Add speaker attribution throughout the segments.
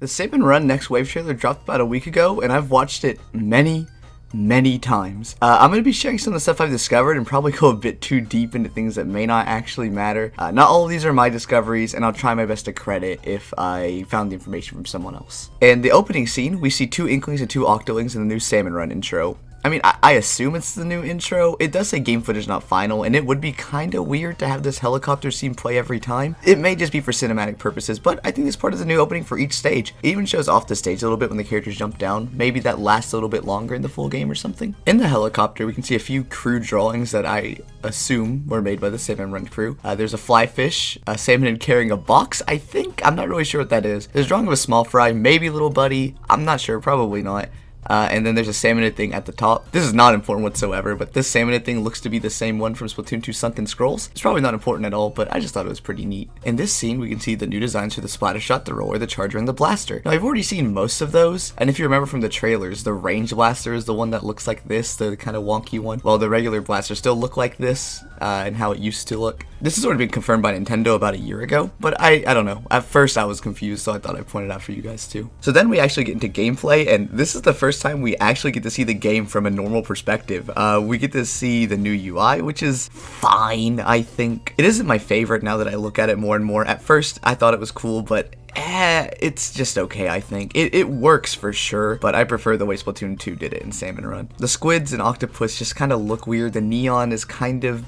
Speaker 1: The Salmon Run Next Wave trailer dropped about a week ago, and I've watched it many times. I'm going to be sharing some of the stuff I've discovered and probably go a bit too deep into things that may not actually matter. Not all of these are my discoveries, and I'll try my best to credit if I found the information from someone else. In the opening scene, we see 2 Inklings and 2 Octolings in the new Salmon Run intro. I mean, I assume it's the new intro. It does say game footage not final, and it would be kinda weird to have this helicopter scene play every time. It may just be for cinematic purposes, but I think this part is a new opening for each stage. It even shows off the stage a little bit when the characters jump down. Maybe that lasts a little bit longer in the full game or something. In the helicopter, we can see a few crew drawings that I assume were made by the Salmon Run crew. There's a fly fish, a salmon carrying a box, I think. I'm not really sure what that is. There's a drawing of a small fry, maybe little buddy. I'm not sure, probably not. And then there's a salmonid thing at the top. This is not important whatsoever, but this salmonid thing looks to be the same one from Splatoon 2 Sunken Scrolls. It's probably not important at all, but I just thought it was pretty neat. In this scene, we can see the new designs for the splatter shot, the roller, the charger, and the blaster. Now, I've already seen most of those, and if you remember from the trailers, the range blaster is the one that looks like this, the kind of wonky one, while the regular blasters still look like this, and how it used to look. This has already been confirmed by Nintendo about a year ago, but I don't know. At first, I was confused, so I thought I'd point it out for you guys too. So then we actually get into gameplay, and this is the first time we actually get to see the game from a normal perspective. We get to see the new UI, which is fine, I think. It isn't my favorite now that I look at it more and more. At first, I thought it was cool, but it's just okay, I think. It works for sure, but I prefer the way Splatoon 2 did it in Salmon Run. The squids and octopus just kind of look weird. The neon is kind of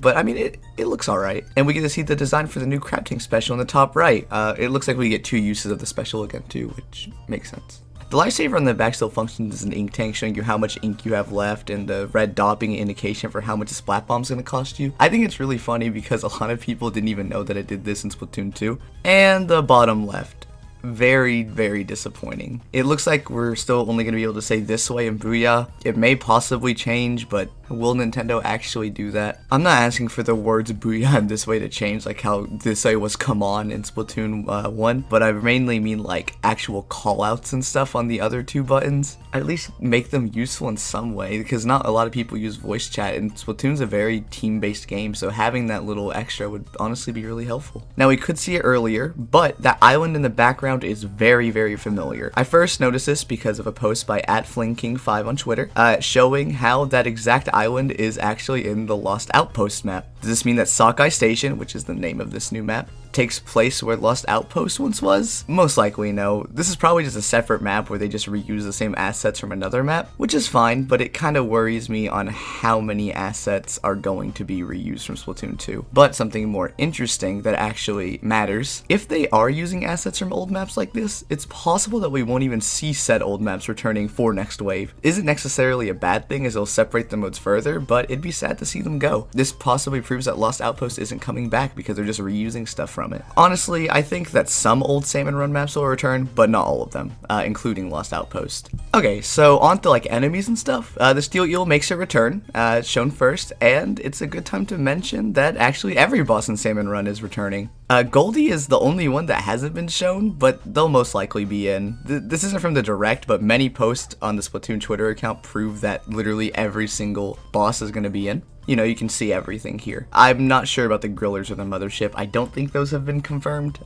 Speaker 1: but I mean, it looks alright. And we get to see the design for the new Crab Tank special in the top right. It looks like we get 2 uses of the special again too, which makes sense. The lifesaver on the back still functions as an ink tank, showing you how much ink you have left, and the red dot being an indication for how much a splat bomb's gonna cost you. I think it's really funny because a lot of people didn't even know that it did this in Splatoon 2. And the bottom left. Very disappointing. It looks like we're still only going to be able to say this way in Booyah. It may possibly change, but will Nintendo actually do that? I'm not asking for the words Booyah and this way to change, like how this way was come on in Splatoon 1, but I mainly mean like actual callouts and stuff on the other 2 buttons. At least make them useful in some way, because not a lot of people use voice chat, and Splatoon's a very team-based game, so having that little extra would honestly be really helpful. Now, we could see it earlier, but that island in the background is very familiar. I first noticed this because of a post by @FlingKing5 on Twitter, showing how that exact island is actually in the Lost Outpost map. Does this mean that Sockeye Station, which is the name of this new map, takes place where Lost Outpost once was? Most likely no. This is probably just a separate map where they just reuse the same assets from another map, which is fine, but it kind of worries me on how many assets are going to be reused from Splatoon 2. But something more interesting that actually matters, if they are using assets from old maps like this, it's possible that we won't even see said old maps returning for Next Wave. Isn't necessarily a bad thing, as it'll separate the modes further, but it'd be sad to see them go. This possibly proves that Lost Outpost isn't coming back because they're just reusing stuff from it. Honestly, I think that some old Salmon Run maps will return, but not all of them, including Lost Outpost. Okay, so on to like enemies and stuff. The Steel Eel makes a return, shown first, and it's a good time to mention that actually every boss in Salmon Run is returning. Goldie is the only one that hasn't been shown, but they'll most likely be in. This isn't from the direct, but many posts on the Splatoon Twitter account prove that literally every single boss is going to be in. You know, you can see everything here. I'm not sure about the grillers or the mothership. I don't think those have been confirmed.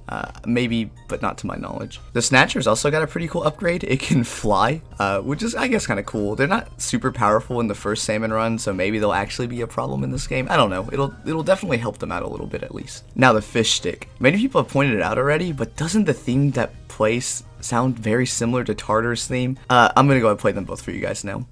Speaker 1: Maybe, but not to my knowledge. The Snatcher's also got a pretty cool upgrade. It can fly, which is, I guess, kind of cool. They're not super powerful in the first Salmon Run, so maybe they'll actually be a problem in this game. I don't know. It'll definitely help them out a little bit, at least. Now, the fish stick. Many people have pointed it out already, but doesn't the theme that plays sound very similar to Tartar's theme? I'm gonna go ahead and play them both for you guys now.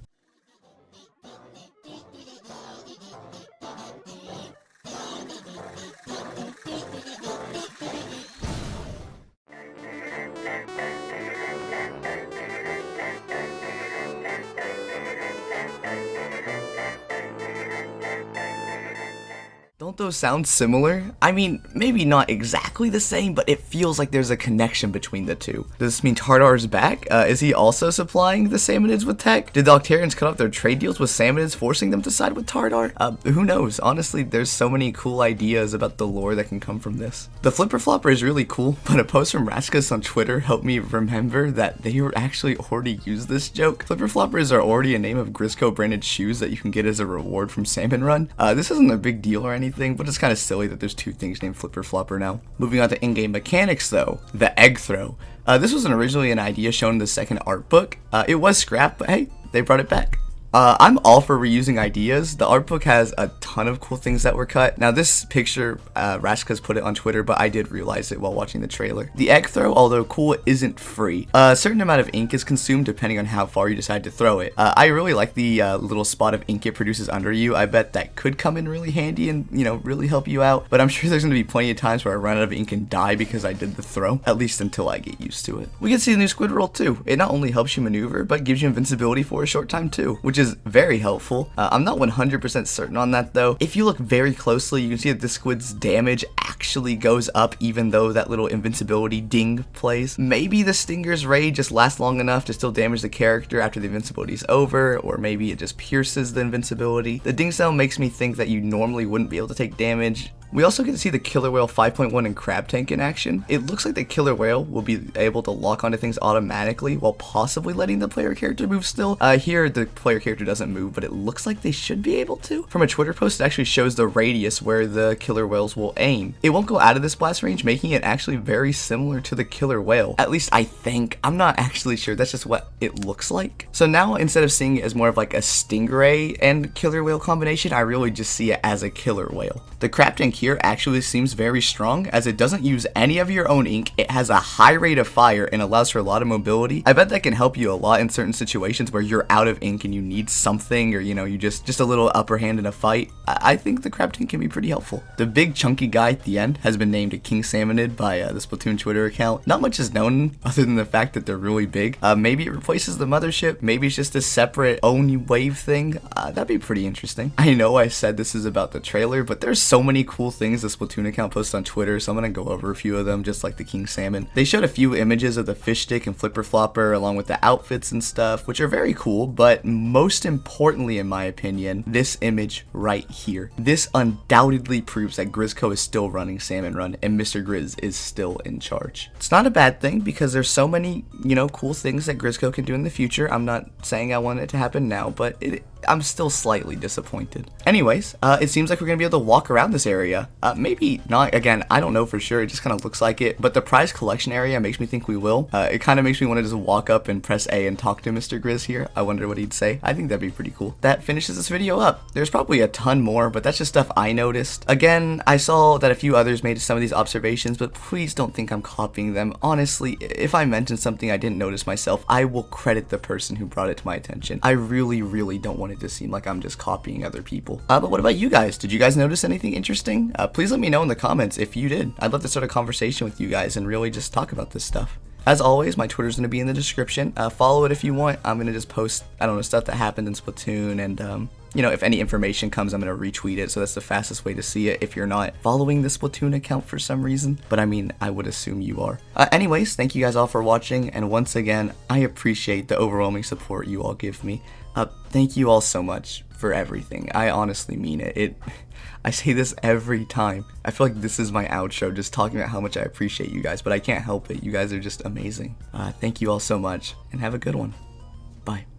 Speaker 1: Don't those sound similar? I mean, maybe not exactly the same, but it feels like there's a connection between the two. Does this mean Tartar's back? Is he also supplying the Salmonids with tech? Did the Octarians cut off their trade deals with Salmonids, forcing them to side with Tartar? Who knows? Honestly, there's so many cool ideas about the lore that can come from this. The Flipper Flopper is really cool, but a post from Raskus on Twitter helped me remember that they were actually already used this joke. Flipper Floppers are already a name of Grisco branded shoes that you can get as a reward from Salmon Run. This isn't a big deal or anything, thing, but it's kind of silly that there's two things named Flipper Flopper now. Moving on to in-game mechanics though, the egg throw. This was originally an idea shown in the second art book. It was scrapped, but hey, they brought it back. I'm all for reusing ideas. The art book has a ton of cool things that were cut. Now this picture, Rashka's put it on Twitter, but I did realize it while watching the trailer. The egg throw, although cool, isn't free. A certain amount of ink is consumed depending on how far you decide to throw it. I really like the little spot of ink it produces under you. I bet that could come in really handy and, you know, really help you out. But I'm sure there's going to be plenty of times where I run out of ink and die because I did the throw, at least until I get used to it. We can see the new squid roll too. It not only helps you maneuver, but gives you invincibility for a short time too, which is very helpful. I'm not 100% certain on that though. If you look very closely, you can see that the squid's damage actually goes up even though that little invincibility ding plays. Maybe the Stinger's Ray just lasts long enough to still damage the character after the invincibility is over, or maybe it just pierces the invincibility. The ding sound makes me think that you normally wouldn't be able to take damage. We also get to see the Killer Whale 5.1 and Crab Tank in action. It looks like the Killer Whale will be able to lock onto things automatically while possibly letting the player character move still. Here the player character doesn't move, but it looks like they should be able to. From a Twitter post, it actually shows the radius where the Killer Whales will aim. It won't go out of this blast range, making it actually very similar to the Killer Whale. At least I think. I'm not actually sure. That's just what it looks like. So now instead of seeing it as more of like a Stingray and Killer Whale combination, I really just see it as a Killer Whale. The Crab Tank here actually seems very strong as it doesn't use any of your own ink. It has a high rate of fire and allows for a lot of mobility. I bet that can help you a lot in certain situations where you're out of ink and you need something, or you know, you just a little upper hand in a fight. I think the Crab Tank can be pretty helpful. The big chunky guy at the end has been named a King Salmonid by the Splatoon Twitter account. Not much is known other than the fact that they're really big. Maybe it replaces the mothership. Maybe it's just a separate own wave thing. That'd be pretty interesting. I know I said this is about the trailer, but there's so many cool things the Splatoon account posts on Twitter, so I'm gonna go over a few of them, just like the King Salmon. They showed a few images of the fish stick and flipper flopper along with the outfits and stuff, which are very cool, but most importantly in my opinion, this image right here. This undoubtedly proves that Grizzco is still running Salmon Run and Mr. Grizz is still in charge. It's not a bad thing because there's so many, you know, cool things that Grizzco can do in the future. I'm not saying I want it to happen now, but I'm still slightly disappointed. Anyways, it seems like we're gonna be able to walk around this area. Maybe not, again, I don't know for sure, it just kind of looks like it, but the prize collection area makes me think we will. It kind of makes me want to just walk up and press A and talk to Mr. Grizz here. I wonder what he'd say. I think that'd be pretty cool. That finishes this video up. There's probably a ton more, but that's just stuff I noticed. Again, I saw that a few others made some of these observations, but please don't think I'm copying them. Honestly, if I mention something I didn't notice myself, I will credit the person who brought it to my attention. I really don't want it to seem like I'm just copying other people. But what about you guys? Did you guys notice anything interesting? Please let me know in the comments if you did. I'd love to start a conversation with you guys and really just talk about this stuff. As always, my Twitter's going to be in the description. Follow it if you want. I'm going to just post, I don't know, stuff that happened in Splatoon, and you know, if any information comes, I'm going to retweet it, so that's the fastest way to see it if you're not following the Splatoon account for some reason. But I mean, I would assume you are. Anyways, thank you guys all for watching, and once again, I appreciate the overwhelming support you all give me. Thank you all so much for everything. I honestly mean it. I say this every time. I feel like this is my outro, just talking about how much I appreciate you guys, but I can't help it. You guys are just amazing. Thank you all so much, and have a good one. Bye.